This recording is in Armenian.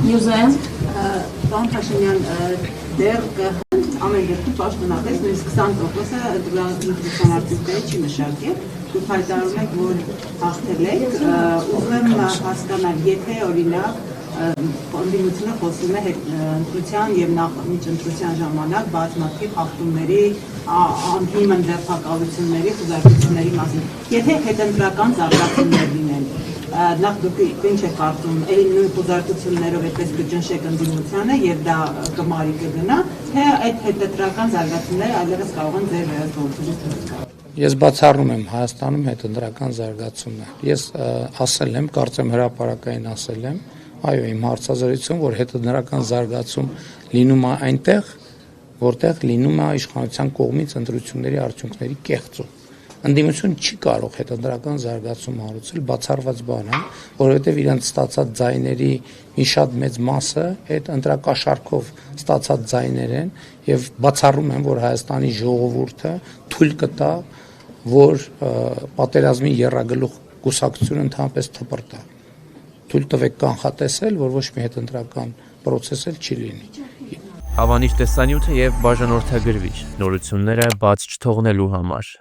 Յուզեն Պարոն Փաշինյան, դեռ ամեն դեպքում պաշտոնապես նույնիսկ 20%-ը ընտրության արդյունքները չի մշակել, դուք հայտարարում եք, որ հաղթել եք, ուզում եմ հասկանալ, եթե օրինակ ընդդիմությունը խոսում է ընտրության եւ միջընտրության ժամանակ բազմաթիվ հաղթումների, անհիմն ձերբակալությունների, խուզարկությունների մասին, եթե հետընտրական զարգացումներ լինեն, նախ դուք ինչ եք կարծում, էլի նույն խուզարկություններով այդպես կճնշեք ընդդիմությանը եւ դա կմարի կգնա, թե այդ հետընտրական զարգացումները այլևս կարող են ձեր վերահսկողությունից Ես բացառում եմ Հայաստանում հետընտրական զարգացումներ։ Ես ասել եմ, կարծեմ հրապարակային ասել եմ, այո, իմ հարցազրույցում, որ հետընտրական զարգացում լինում է այնտեղ, որտեղ լինում է իշխանության կողմից ընտրությունների արդյունքների կեղծում։ Ընդդիմությունը չի կարող հետընտրական զարգացում հարուցել, բացառված բան է, որովհետև իրենց ստացած ձայների մի շատ մեծ մասը այդ ընտրակաշառքով ստացած ձայներ են եւ բացառում եմ, որ Հայաստանի ժողովուրդը թույլ կտա, որ պատերազմի եռագլուխ կուսակցությունը ընդհանրապես թպրտա։ Թույլ տվեք կանխատեսել, որ ոչ մի հետընտրական process էլ չի լինի։ Հավանիչ տեսանյութը եւ բաժանորդագրվիչ նորությունները բաց չթողնելու համար